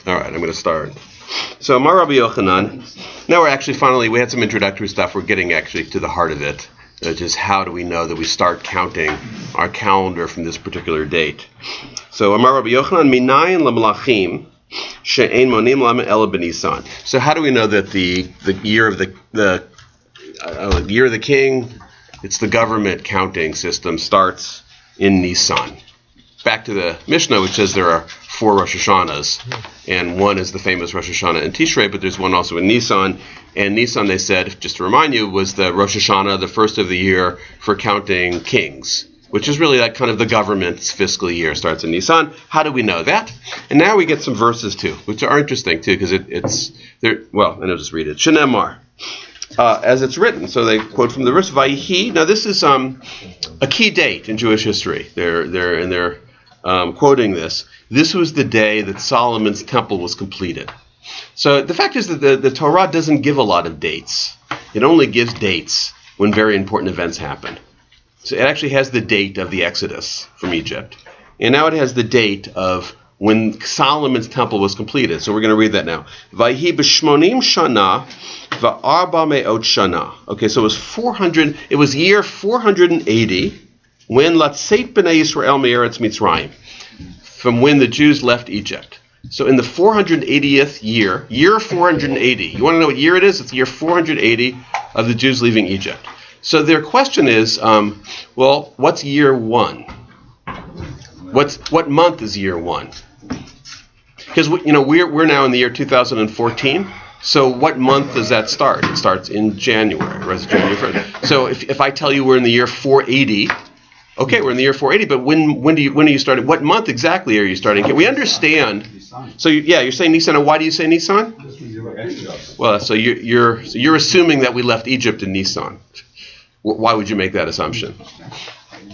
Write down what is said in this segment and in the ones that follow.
All right, I'm going to start. So, Mar Rabbi Yochanan. Now we're actually we had some introductory stuff. We're getting actually to the heart of it, which is how do we know that we start counting our calendar from this particular date. So, Amar Rabbi Yochanan, minayin lamalachim she'ein monim lama ela b'Nisan. So, how do we know that the year of the year of the king, it's the government counting system, starts in Nisan? Back to the Mishnah, which says there are 4 Rosh Hashanahs, and one is the famous Rosh Hashanah in Tishrei, but there's one also in Nisan. And Nisan, they said, just to remind you, was the Rosh Hashanah, the first of the year for counting kings, which is really like kind of the government's fiscal year, starts in Nisan. How do we know that? And now we get some verses too, which are interesting too, because it's there. Well, and I'll just read it. Shenemar, as it's written. So they quote from the verse Vayihi. Now this is a key date in Jewish history. They're quoting this. This was the day that Solomon's temple was completed. So the fact is that the Torah doesn't give a lot of dates. It only gives dates when very important events happen. So it actually has the date of the Exodus from Egypt. And now it has the date of when Solomon's temple was completed. So we're going to read that now. Vayhi b'shmonim shana va'arba me'ot shana. Okay, so it was year 480 when Latzeit b'nei Yisrael me'eretz Mitzrayim, from when the Jews left Egypt. So in the 480th year 480, you want to know what year it is? It's year 480 of the Jews leaving Egypt. So their question is, well, what's year 1? What month is year 1? Because we're now in the year 2014. So what month does that start? It starts in January, right? It's January 1st. So if I tell you we're in the year 480. Okay, we're in the year 480, but when are you starting? What month exactly are you starting? We understand. So you're saying Nisan. And why do you say Nisan? Well, so you're assuming that we left Egypt in Nisan. Why would you make that assumption?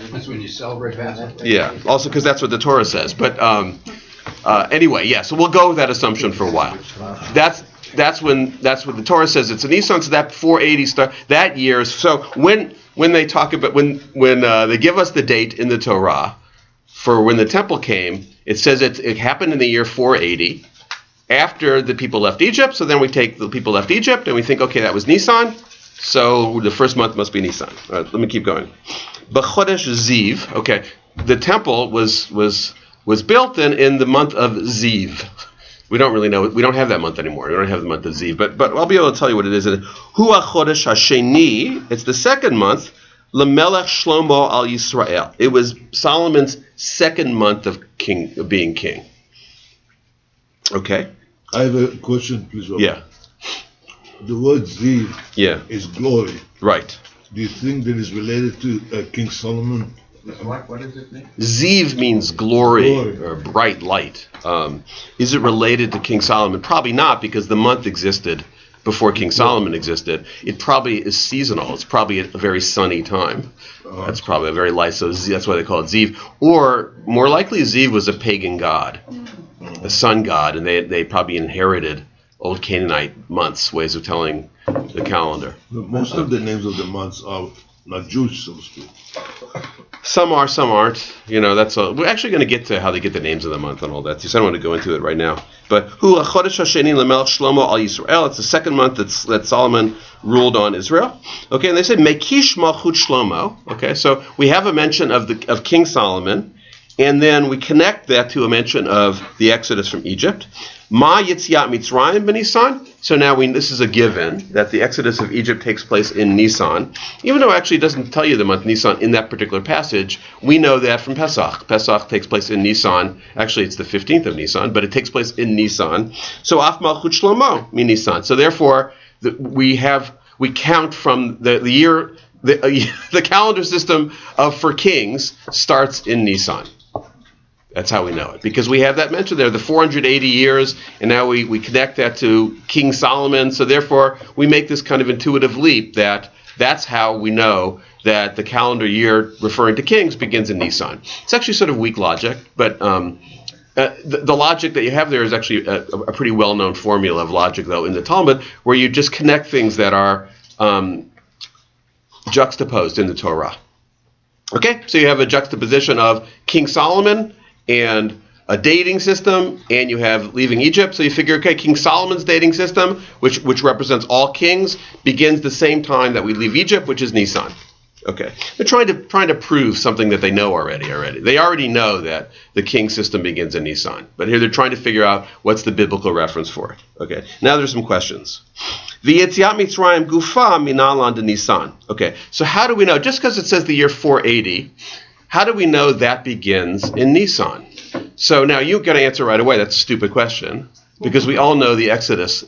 That's when you celebrate Passover. Yeah, also because that's what the Torah says. But anyway, yeah. So we'll go with that assumption for a while. That's what the Torah says. It's a Nisan. So that 480 start that year. So when they talk about when they give us the date in the Torah for when the temple came, it says it happened in the year 480 after the people left Egypt. So then we take the people left Egypt and we think, okay, that was Nisan. So the first month must be Nisan. All right, let me keep going. B'chodesh Ziv. Okay, the temple was built in the month of Ziv. We don't really know. We don't have that month anymore. We don't have the month of Ziv. But I'll be able to tell you what it is. Hu HaChodesh HaSheni. It's the second month. LeMelech Shlomo al Yisrael. It was Solomon's second month of being king. Okay. I have a question, please. Robert. Yeah. The word Ziv is glory. Right. Do you think that is related to King Solomon? What does it mean? Ziv means glory or bright light. Is it related to King Solomon? Probably not, because the month existed before King Solomon existed. It probably is seasonal. It's probably a very sunny time. That's probably a very light. So that's why they call it Ziv. Or more likely, Ziv was a pagan god, a sun god, and they probably inherited old Canaanite months, ways of telling the calendar. Most of the names of the months are not Jewish, so to speak. Some are, some aren't. We're actually going to get to how they get the names of the month and all that. So I don't want to go into it right now. But Hu HaChodesh HaSheni LeMelech Shlomo al Yisrael. It's the second month that Solomon ruled on Israel. Okay, and they say Mekish Malchut Shlomo. Okay, so we have a mention of King Solomon, and then we connect that to a mention of the Exodus from Egypt. Ma Yitziat Mitzrayim b'Nisan. So now this is a given that the Exodus of Egypt takes place in Nisan. Even though it actually doesn't tell you the month Nisan in that particular passage, we know that from Pesach. Pesach takes place in Nisan. Actually, it's the 15th of Nisan, but it takes place in Nisan. So Af Malchut Shlomo min Nisan. So therefore, we count from the year. The calendar system for kings starts in Nisan. That's how we know it, because we have that mentioned there, the 480 years, and now we connect that to King Solomon. So therefore, we make this kind of intuitive leap that's how we know that the calendar year referring to kings begins in Nisan. It's actually sort of weak logic, but the logic that you have there is actually a pretty well-known formula of logic, though, in the Talmud, where you just connect things that are juxtaposed in the Torah. Okay, so you have a juxtaposition of King Solomon and a dating system and you have leaving Egypt. So you figure, okay, King Solomon's dating system, which represents all kings, begins the same time that we leave Egypt, which is Nisan. Okay, they're trying to prove something that they know already. They already know that the king system begins in Nisan, but here they're trying to figure out what's the biblical reference for it. Okay, now there's some questions. V'yetziat Mitzrayim gufa minalan de Nisan. Okay, so how do we know? Just because it says the year 480, how do we know that begins in Nisan? So now you've got to answer right away. That's a stupid question because we all know the Exodus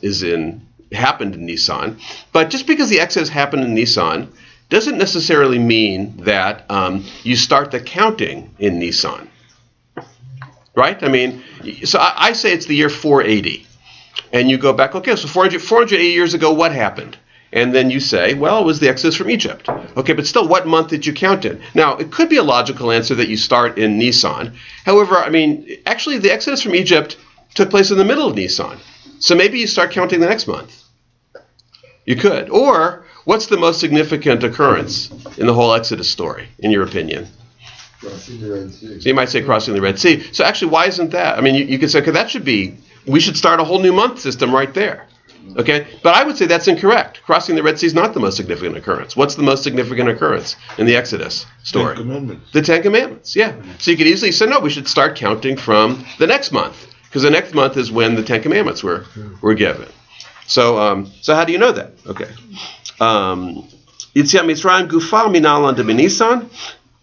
happened in Nisan, but just because the Exodus happened in Nisan doesn't necessarily mean that you start the counting in Nisan, right? I mean, so I say it's the year 480, and you go back, okay, so 480 years ago, what happened? And then you say, well, it was the Exodus from Egypt. Okay, but still, what month did you count in? Now, it could be a logical answer that you start in Nisan. However, I mean, actually, the Exodus from Egypt took place in the middle of Nisan. So maybe you start counting the next month. You could. Or, what's the most significant occurrence in the whole Exodus story, in your opinion? Crossing the Red Sea. So you might say crossing the Red Sea. So actually, why isn't that? I mean, you could say, okay, we should start a whole new month system right there. Okay? But I would say that's incorrect. Crossing the Red Sea is not the most significant occurrence. What's the most significant occurrence in the Exodus story? Ten Commandments. The Ten Commandments, yeah. So you could easily say, no, we should start counting from the next month, because the next month is when the Ten Commandments were given. So how do you know that? Okay. Yetziat Mitzrayim gufa minalan de benisan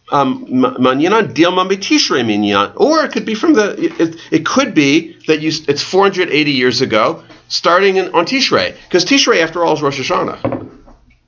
manyanan dilma betishrei minyan. Or it could be it could be that it's 480 years ago, starting on Tishrei, because Tishrei, after all, is Rosh Hashanah.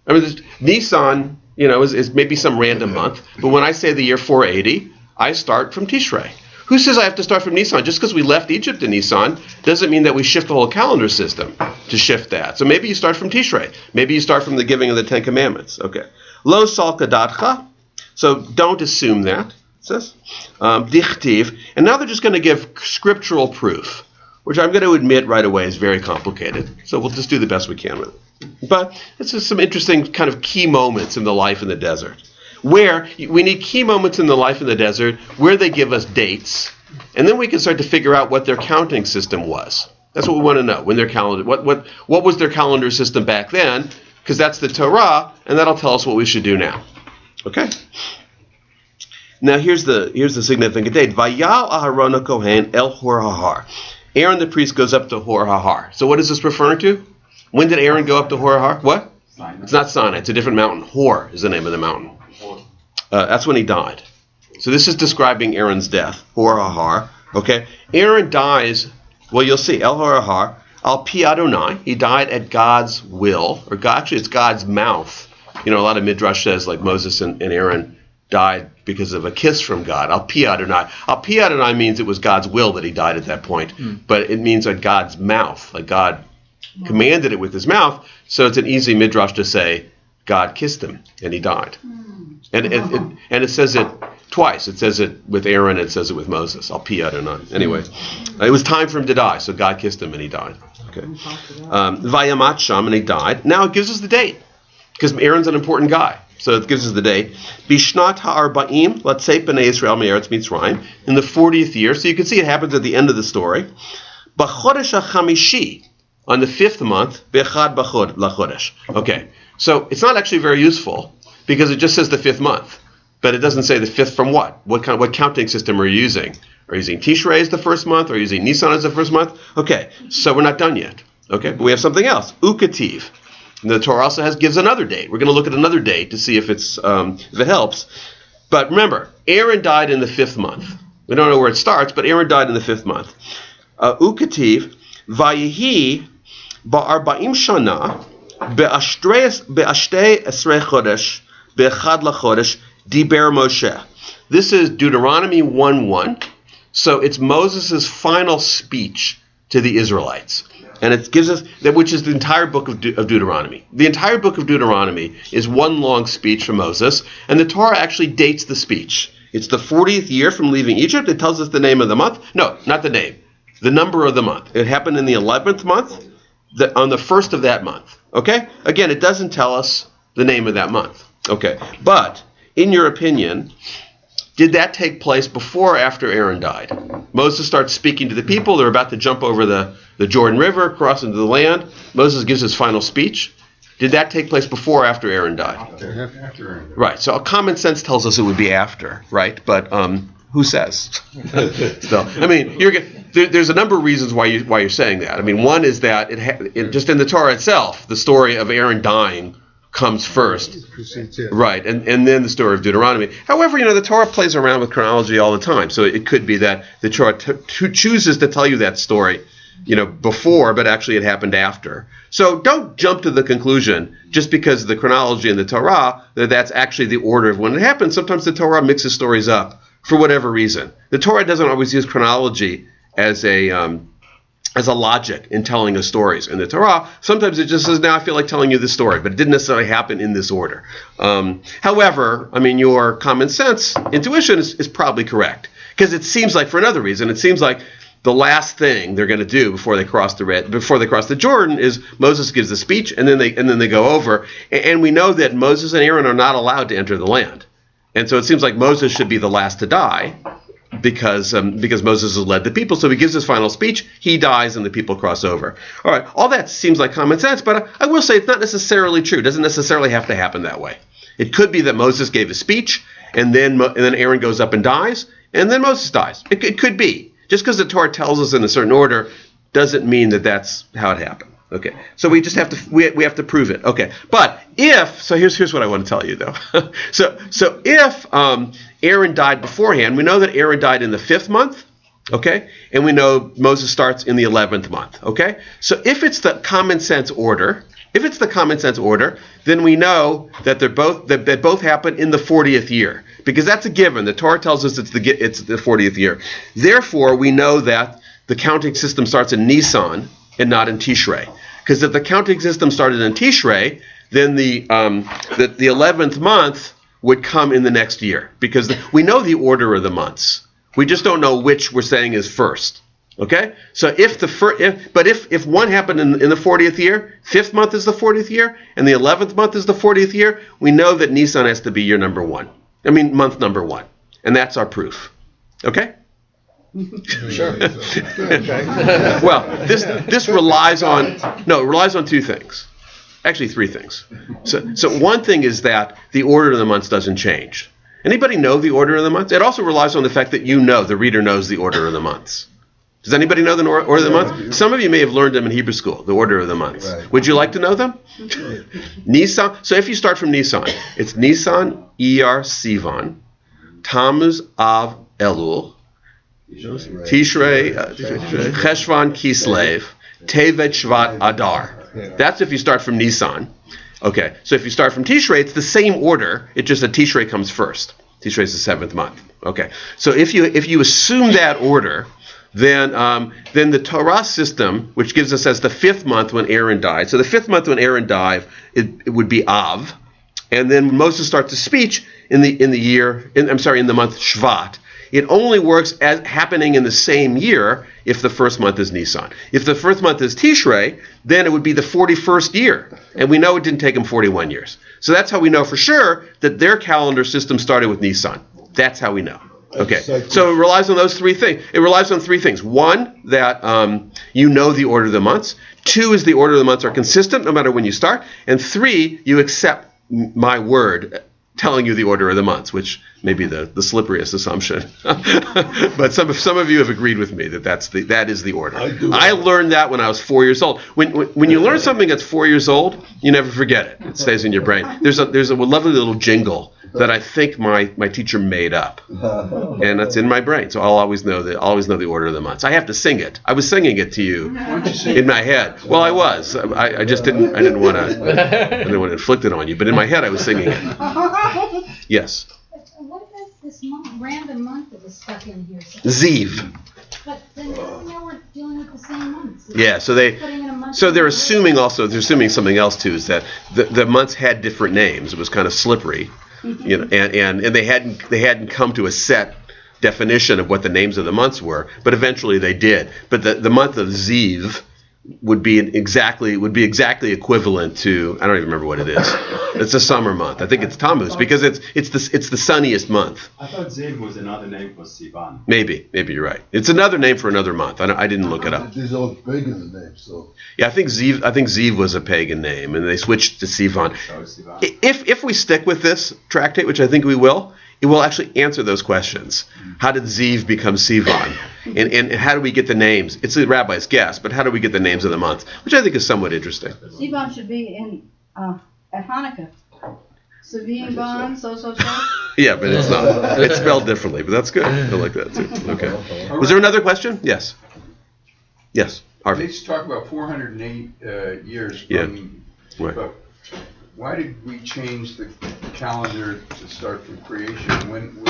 I mean, Nisan, is maybe some random month, but when I say the year 480, I start from Tishrei. Who says I have to start from Nisan? Just because we left Egypt in Nisan doesn't mean that we shift the whole calendar system to shift that. So maybe you start from Tishrei. Maybe you start from the giving of the Ten Commandments. Okay. Lo sal kadatcha. So don't assume that, it says. Dichtiv. And now they're just going to give scriptural proof, which I'm going to admit right away is very complicated. So we'll just do the best we can with it. But it's just some interesting kind of key moments in the life in the desert, where we need key moments in the life in the desert where they give us dates, and then we can start to figure out what their counting system was. That's what we want to know. When their calendar, what was their calendar system back then? Because that's the Torah, and that'll tell us what we should do now. Okay. Now here's the significant date. Vayal Aharon Kohen El Hor Hahar. Aaron the priest goes up to Hor Hahar. So what is this referring to? When did Aaron go up to Hor Hahar? What? Sinai. It's not Sinai. It's a different mountain. Hor is the name of the mountain. That's when he died. So this is describing Aaron's death. Hor Hahar. Okay. Aaron dies. Well, you'll see. El Hor Hahar. Al Pi Adonai. He died at God's will, or actually it's God's mouth. A lot of Midrash says like Moses and Aaron died because of a kiss from God. Al Pi Adonai. Al Pi Adonai means it was God's will that he died at that point, but it means at God's mouth, like God commanded it with his mouth. So it's an easy Midrash to say God kissed him and he died. And it says it twice. It says it with Aaron. It says it with Moses. Al Pi Adonai. Anyway, it was time for him to die, so God kissed him and he died. Okay. Vayamat Sham, and he died. Now it gives us the date, because Aaron's an important guy. So it gives us the date. Bishnat ha'arba'im, latzei b'nei Yisrael me'eretz Mitzrayim, in the 40th year. So you can see it happens at the end of the story. B'chodesh ha'chamishi, on the 5th month, b'echad b'chod lachodesh. Okay, so it's not actually very useful, because it just says the 5th month, but it doesn't say the 5th from what? What counting system are you using? Are you using Tishrei as the first month? Are you using Nisan as the first month? Okay, so we're not done yet. Okay, but we have something else. Ukativ. And the Torah also gives another date. We're going to look at another date to see if it helps. But remember, Aaron died in the 5th month. We don't know where it starts, but Aaron died in the 5th month. Ukativ, vayihi ba'arba'im shana be'ashtei esrei chodesh be'echad lachodesh diber Moshe. This is Deuteronomy 1:1. So it's Moses' final speech to the Israelites. And it gives us that, which is the entire book of Deuteronomy. The entire book of Deuteronomy is one long speech from Moses, and the Torah actually dates the speech. It's the 40th year from leaving Egypt. It tells us the name of the month. No, not the name. The number of the month. It happened in the 11th month, on the 1st of that month. Okay? Again, it doesn't tell us the name of that month. Okay. But, in your opinion, Did that take place before or after Aaron died? Moses starts speaking to the people. They're about to jump over the Jordan River, cross into the land. Moses gives his final speech. Did that take place before or after Aaron died? After. Right. So common sense tells us it would be after, right? But who says? So, I mean, there's a number of reasons why you're saying that. I mean, one is that it just in the Torah itself, the story of Aaron dying comes first, right? And then the story of Deuteronomy. However, the Torah plays around with chronology all the time, so it could be that the Torah chooses to tell you that story, before, but actually it happened after. So don't jump to the conclusion just because of the chronology in the Torah that that's actually the order of when it happened. Sometimes the Torah mixes stories up for whatever reason. The Torah doesn't always use chronology as a logic in telling us stories. In the Torah, sometimes it just says, now I feel like telling you this story, but it didn't necessarily happen in this order. However, I mean, your common sense intuition is probably correct, because it seems like, for another reason, it seems like the last thing they're going to do before they cross the Jordan is Moses gives the speech, and then they go over. And we know that Moses and Aaron are not allowed to enter the land, and so it seems like Moses should be the last to die because Moses has led the people. So he gives his final speech, he dies, and the people cross over. All right, all that seems like common sense, but I will say it's not necessarily true. It doesn't necessarily have to happen that way. It could be that Moses gave a speech, and then Aaron goes up and dies, and then Moses dies. It could be. Just because the Torah tells us in a certain order doesn't mean that that's how it happened. Okay, so we just have to we have to prove it. Okay, but here's what I want to tell you though. so if Aaron died beforehand, we know that Aaron died in the 5th month. Okay, and we know Moses starts in the 11th month. Okay, so if it's the common sense order, then we know that that both happen in the 40th year, because that's a given. The Torah tells us it's the 40th year. Therefore, we know that the counting system starts in Nisan and not in Tishrei. Because if the counting system started in Tishrei, then the 11th month would come in the next year, because we know the order of the months. We just don't know which we're saying is first. Okay, so if one happened in the 40th year, 5th month is the 40th year, and the 11th month is the 40th year, we know that Nisan has to be year number 1. Month number 1, and that's our proof. Okay. Sure. Well, this relies on 2 things, actually 3 things. So one thing is that the order of the months doesn't change. Anybody know the order of the months? It also relies on the fact that the reader knows the order of the months. Does anybody know the order of the months? Some of you may have learned them in Hebrew school, the order of the months. Right. Would you like to know them? Nisan. So if you start from Nisan, it's Nisan, Iyar, Sivan, Tammuz, Av, Elul, Tishrei, Cheshvan, Kislev, Tevet, Shvat, Adar. That's if you start from Nisan. Okay, so if you start from Tishrei, it's the same order. It's just that Tishrei comes first. Tishrei is the 7th month. Okay, so if you assume that order, then the Torah system, which gives us as the 5th month when Aaron died. So the 5th month when Aaron died, it would be Av, and then Moses starts his speech in the month Shvat. It only works as happening in the same year if the 1st month is Nisan. If the 1st month is Tishrei, then it would be the 41st year, and we know it didn't take them 41 years. So that's how we know for sure that their calendar system started with Nisan. That's how we know. Okay, so it relies on those 3 things. It relies on 3 things. 1, that you know the order of the months. 2 is the order of the months are consistent no matter when you start. And 3, you accept my word telling you the order of the months, which may be the slipperiest assumption. But some of you have agreed with me that is the order. I learned that when I was 4 years old. When you learn something that's 4 years old, you never forget it. It stays in your brain. There's a lovely little jingle that I think my teacher made up, and that's in my brain. So I'll always know the order of the months. I have to sing it. I was singing it to you in my head. Well, I was. I just didn't. I didn't want to inflict it on you. But in my head, I was singing it. Yes. What is this random month that was stuck in here? Ziv. But then now we're dealing with the same months. Yeah, so they're assuming something else too, is that the months had different names. It was kind of slippery, and they hadn't come to a set definition of what the names of the months were, but eventually they did. But the month of Ziv would be exactly equivalent to, I don't even remember what it is. It's a summer month. I think it's Tammuz because it's the sunniest month. I thought Ziv was another name for Sivan. Maybe you're right. It's another name for another month. I didn't look it up. These are pagan names, so. Yeah, I think Ziv was a pagan name, and they switched to Sivan. So Sivan. If we stick with this tractate, which I think we will, it will actually answer those questions. How did Ziv become Sivan? And how do we get the names? It's the rabbi's guess, but how do we get the names of the months? Which I think is somewhat interesting. Sivan should be in at Hanukkah. Sivan, so. Yeah, but it's not. It's spelled differently, but that's good. I like that too. Okay. Was there another question? Yes. Yes, Harvey. Let's talk about 408 years. Yeah. Right. But why did we change the calendar to start from creation? When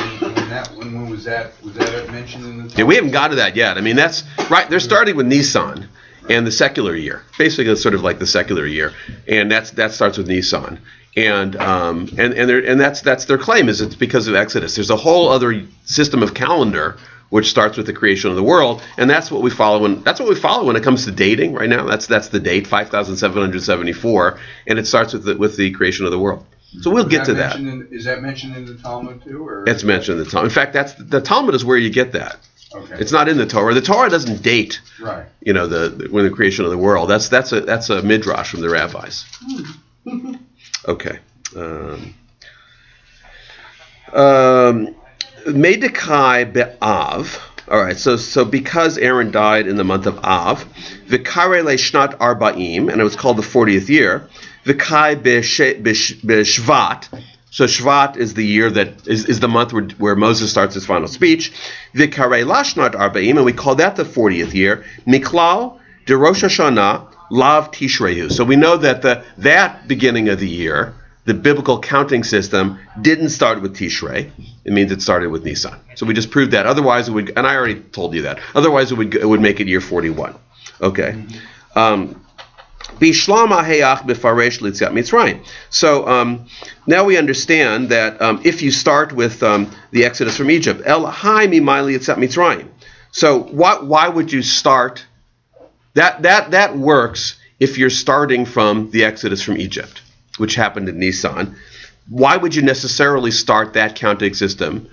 was that? Was that mentioned in the Talmud? Yeah, we haven't got to that yet. I mean, that's right. They're starting with Nisan and the secular year. Basically, it's sort of like the secular year, and that starts with Nisan. And that's their claim, is it's because of Exodus. There's a whole other system of calendar which starts with the creation of the world, and that's what we follow when it comes to dating. Right now, that's the date 5,774, and it starts with the creation of the world. So we'll get to that. Is that mentioned in the Talmud too, or? It's mentioned in the Talmud. In fact, the Talmud is where you get that. Okay. It's not in the Torah. The Torah doesn't date, Right. when the creation of the world. That's a midrash from the rabbis. Okay. Medekai be'av. All right. So because Aaron died in the month of Av, v'karei le'shnat arba'im, and it was called the 40th year. V'kai be'shvat. So Shvat is the year that is the month where Moses starts his final speech. V'karei lashnat arba'im, and we call that the 40th year. Miklal de Rosh Hashanah lav Tishrehu. So we know that that beginning of the year, the biblical counting system, didn't start with Tishrei. It means it started with Nisan. So we just proved that. Otherwise, it would, and I already told you that. Otherwise, it would make it year 41. Okay. Bishlama heyach befaresh litziat Mitzrayim. So now we understand that if you start with the Exodus from Egypt, El hai mimai litziat Mitzrayim. So why would you start? That works if you're starting from the Exodus from Egypt, which happened in Nisan. Why would you necessarily start that counting system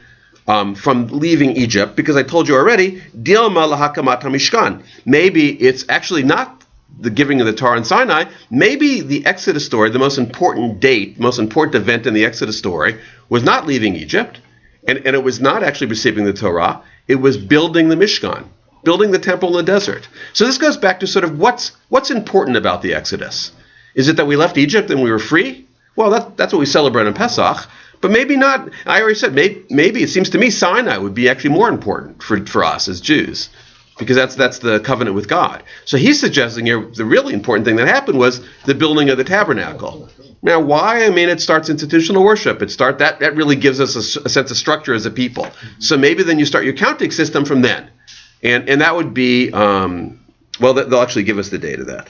from leaving Egypt? Because I told you already, Dilma lahakamat hamishkan. Maybe it's actually not the giving of the Torah in Sinai. Maybe the Exodus story, the most important event in the Exodus story, was not leaving Egypt, and it was not actually receiving the Torah. It was building the Mishkan, building the temple in the desert. So this goes back to sort of what's important about the Exodus. Is it that we left Egypt and we were free? Well, that's what we celebrate on Pesach, but maybe not. I already said maybe it seems to me Sinai would be actually more important for us as Jews, because that's the covenant with God. So he's suggesting here the really important thing that happened was the building of the tabernacle. Now, why? I mean, it starts institutional worship. That really gives us a sense of structure as a people. So maybe then you start your counting system from then, and that would be they'll actually give us the date of that.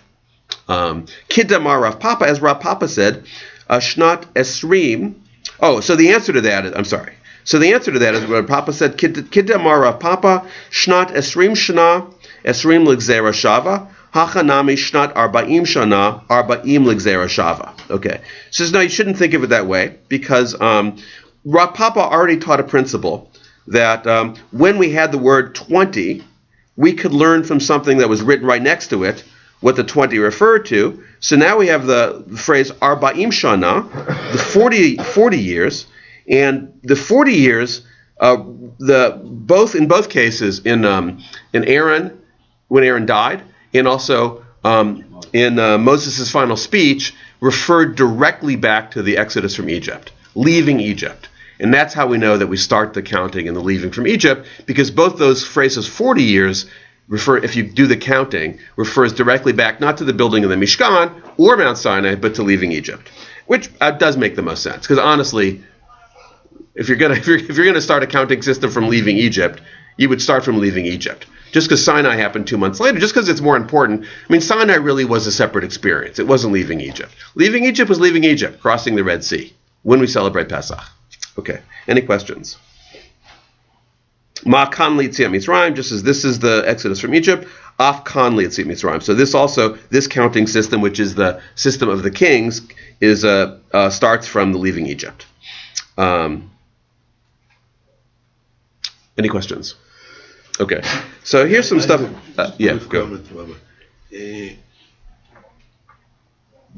Kiddamar Rav Papa, as Rav Papa said, Shnat Esrim. Oh, so the answer to that is, I'm sorry. So the answer to that is what Papa said, Kiddamar Rav Papa, Shnat Esrim Shana, Esrim L'Gzera Shava, Hachanami Shnat Arba'im Shana, Arba'im L'Gzera Shava. Okay. So no, you shouldn't think of it that way, because Rav Papa already taught a principle that when we had the word 20, we could learn from something that was written right next to it what the 20 referred to. So now we have the phrase Arba'im Shana, the 40 years, and the 40 years, in both cases, in Aaron, when Aaron died, and also in Moses' final speech, referred directly back to the Exodus from Egypt, leaving Egypt. And that's how we know that we start the counting and the leaving from Egypt, because both those phrases, 40 years, if you do the counting, refers directly back not to the building of the Mishkan or Mount Sinai, but to leaving Egypt, which does make the most sense. Because honestly, if you're gonna start a counting system from leaving Egypt, you would start from leaving Egypt. Just because Sinai happened 2 months later, just because it's more important. I mean, Sinai really was a separate experience. It wasn't leaving Egypt. Leaving Egypt was leaving Egypt, crossing the Red Sea, when we celebrate Pesach. Okay. Any questions? Ma kan li'tziat Mitzrayim, just as this is the Exodus from Egypt, af kan li'tziat Mitzrayim. So this counting system, which is the system of the kings, is starts from the leaving Egypt. Any questions? Okay. So here's some stuff. Go.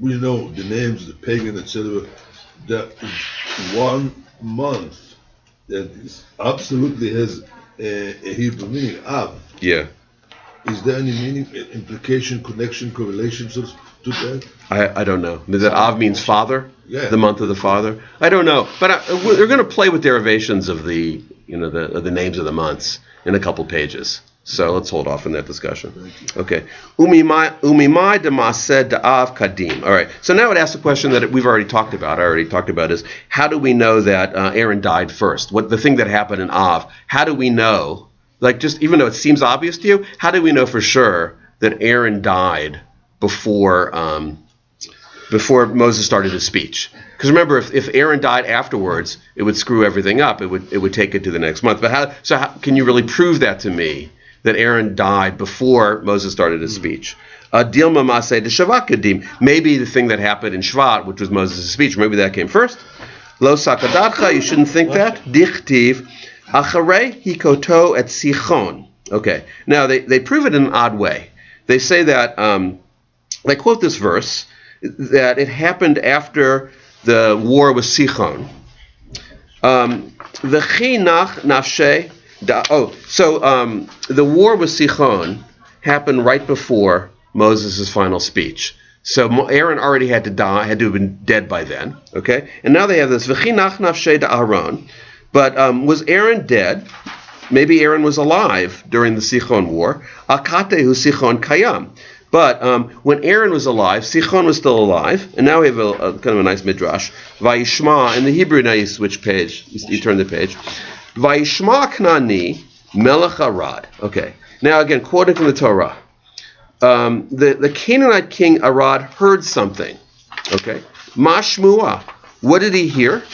We know the names, the pagan, etc. That is 1 month that is absolutely has a Hebrew meaning. Av. Yeah. Is there any meaning, implication, connection, correlation to that? I don't know. That Av means father. Yeah. The month of the father. I don't know, but we're going to play with derivations of the the names of the months in a couple pages. So let's hold off on that discussion. Okay. Umimai demased da'av kadim. All right. So now it asks a question that we've already talked about. Is how do we know that Aaron died first? What the thing that happened in Av? How do we know? Like, just even though it seems obvious to you, how do we know for sure that Aaron died before Moses started his speech? Because remember, if Aaron died afterwards, it would screw everything up. It would take it to the next month. But how can you really prove that to me, that Aaron died before Moses started his speech? Dilma Maseh de Shavat Kadim. Maybe the thing that happened in Shvat, which was Moses' speech, maybe that came first. Lo Sakadadcha, you shouldn't think that. Dichtiv Acharei Hikoto et Sichon. Okay. Now they prove it in an odd way. They say that they quote this verse that it happened after the war with Sichon. V'chinach nafshe. The war with Sichon happened right before Moses' final speech. So Aaron already had to die, had to have been dead by then. Okay, and now they have this v'chinach nafshe da'aron. But was Aaron dead? Maybe Aaron was alive during the Sichon war. Akatehu Sichon kayam. But when Aaron was alive, Sichon was still alive, and now we have a kind of a nice midrash. Vayishma, in the Hebrew, now you switch page, you turn the page. Vayishma Knani Melech Arad. Okay, now again, quoting from the Torah. The Canaanite king Arad heard something. Okay, Mashmua. What did he hear?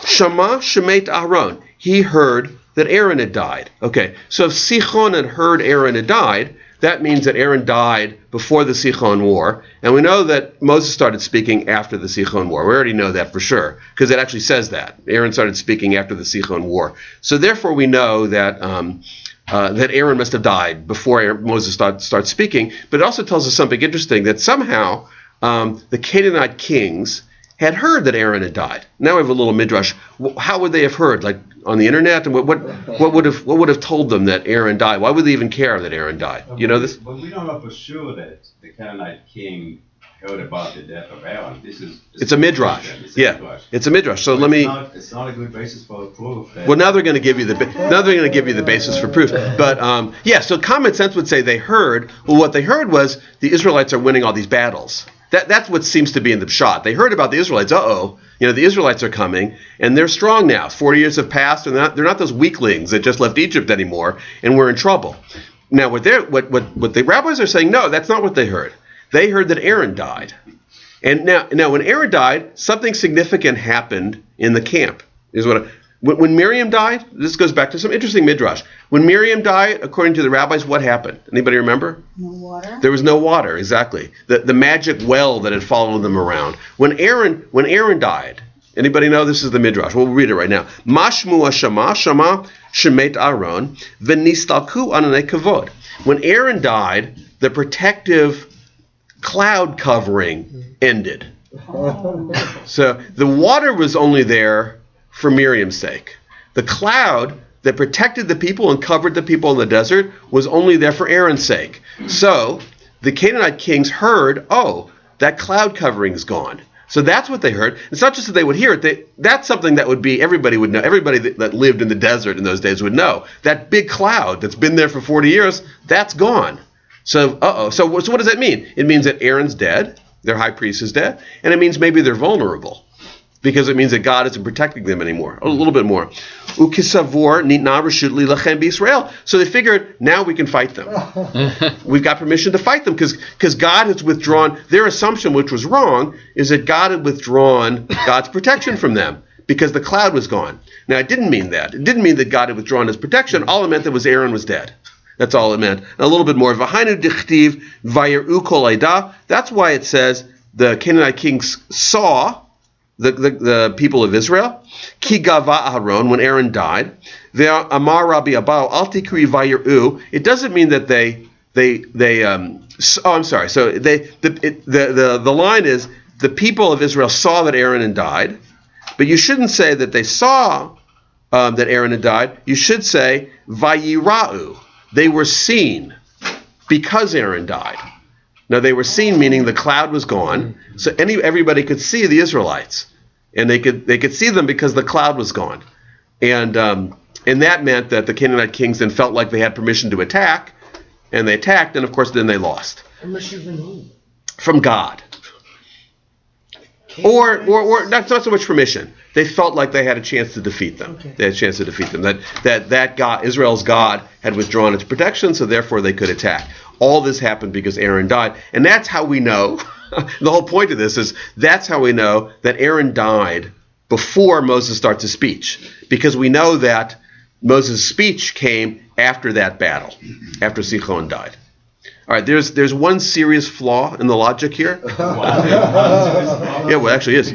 Shama Shemet Aaron. He heard that Aaron had died. Okay, so if Sichon had heard Aaron had died, that means that Aaron died before the Sichon War, and we know that Moses started speaking after the Sichon War. We already know that for sure, because it actually says that. Aaron started speaking after the Sichon War. So therefore we know that that Aaron must have died before Moses starts speaking, but it also tells us something interesting, that somehow the Canaanite kings had heard that Aaron had died. Now we have a little midrash. How would they have heard? Like on the internet? And what would have told them that Aaron died? Why would they even care that Aaron died? You know this? But we don't know for sure that the Canaanite king heard about the death of Aaron. It's a midrash. It's a midrash. So it's not a good basis for proof. Well, now they're going to give you the basis for proof. But so common sense would say they heard. Well, what they heard was the Israelites are winning all these battles. That's what seems to be in the pshat. They heard about the Israelites. The Israelites are coming, and they're strong now. 40 years have passed, and they're not those weaklings that just left Egypt anymore, and we're in trouble. Now, what the rabbis are saying, no, that's not what they heard. They heard that Aaron died. And now when Aaron died, something significant happened in the camp. When Miriam died, this goes back to some interesting midrash. When Miriam died, according to the rabbis, what happened? Anybody remember? No water. There was no water, exactly. The magic well that had followed them around. When Aaron died, anybody know? This is the midrash. We'll read it right now. Mashmua shama shemet Aaron v'nistalku ananei kavod. When Aaron died, the protective cloud covering ended. Oh. So the water was only there for Miriam's sake. The cloud that protected the people and covered the people in the desert was only there for Aaron's sake. So the Canaanite kings heard, that cloud covering is gone. So that's what they heard. It's not just that they would hear it. That's something that everybody would know. Everybody that lived in the desert in those days would know. That big cloud that's been there for 40 years, that's gone. So what does that mean? It means that Aaron's dead, their high priest is dead, and it means maybe they're vulnerable, because it means that God isn't protecting them anymore. A little bit more. Ukisavor nitna reshut lilachem b'Yisrael. So they figured, now we can fight them. We've got permission to fight them because God has withdrawn. Their assumption, which was wrong, is that God had withdrawn God's protection from them. because the cloud was gone. Now, it didn't mean that. It didn't mean that God had withdrawn his protection. All it meant that was Aaron was dead. That's all it meant. And a little bit more. V'hainu dichtiv vayeru kol eda. That's why it says the Canaanite kings saw the people of Israel. Ki gava Aharon, when Aaron died. Amar Rabbi Abau al tikri vayeru. It doesn't mean that they I'm sorry. So the line is the people of Israel saw that Aaron had died, but you shouldn't say that they saw that Aaron had died. You should say vayira'u. They were seen because Aaron died. Now they were seen meaning the cloud was gone, so everybody could see the Israelites, and they could see them because the cloud was gone, and that meant that the Canaanite kings then felt like they had permission to attack. And they attacked, and of course, then they lost. From God. Or not so much permission. They felt like they had a chance to defeat them. Okay. They had a chance to defeat them. That God, Israel's God, had withdrawn its protection, so therefore they could attack. All this happened because Aaron died. And that's how we know, the whole point of this is, that's how we know that Aaron died before Moses starts his speech. Because we know that Moses' speech came after that battle, after Sichon died. All right, there's one serious flaw in the logic here. Yeah, well, it actually is.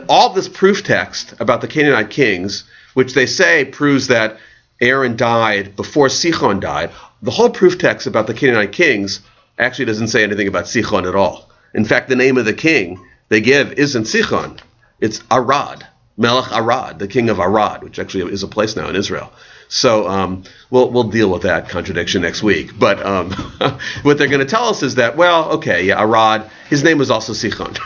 All this proof text about the Canaanite kings, which they say proves that Aaron died before Sichon died, the whole proof text about the Canaanite kings actually doesn't say anything about Sichon at all. In fact, the name of the king they give isn't Sichon. It's Arad, Melech Arad, the king of Arad, which actually is a place now in Israel. So we'll deal with that contradiction next week. But what they're going to tell us is that, well, okay, yeah, Arad, his name was also Sichon.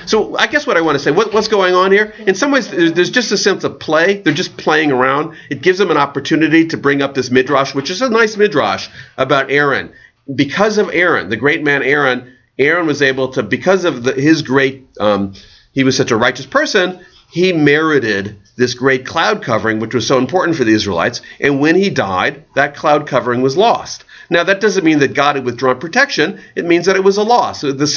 So I guess what I want to say, what's going on here? In some ways, there's just a sense of play. They're just playing around. It gives them an opportunity to bring up this midrash, which is a nice midrash about Aaron. Because of Aaron, the great man Aaron was able to, because of his great, he was such a righteous person, he merited this great cloud covering, which was so important for the Israelites. And when he died, that cloud covering was lost. Now, that doesn't mean that God had withdrawn protection. It means that it was a loss. So the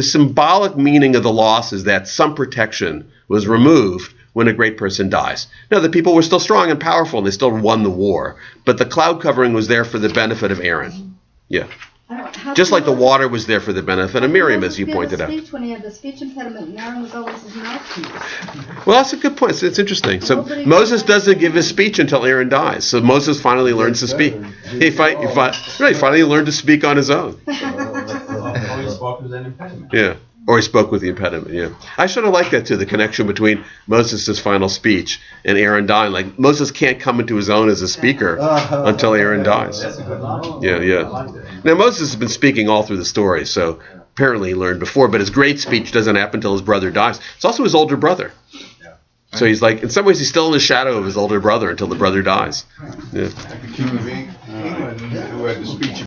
symbolic meaning of the loss is that some protection was removed when a great person dies. Now, the people were still strong and powerful, and they still won the war. But the cloud covering was there for the benefit of Aaron. Yeah. Just like the water was there for the benefit of Miriam, as you pointed out. When he had the speech impediment, and Aaron was always his mouthpiece. Well, that's a good point. It's interesting. So Moses doesn't give his speech until Aaron dies. So Moses finally learns to speak. He finally learned to speak on his own. Or he spoke with an impediment. Yeah. Or he spoke with the impediment, yeah. I sort of like that, too, the connection between Moses' final speech and Aaron dying. Like, Moses can't come into his own as a speaker until Aaron dies. That's a good line. Yeah. I like that. Now, Moses has been speaking all through the story, so apparently he learned before, but his great speech doesn't happen until his brother dies. It's also his older brother. So he's like, in some ways, he's still in the shadow of his older brother until the brother dies. Yeah. Like the King of England, who had the speech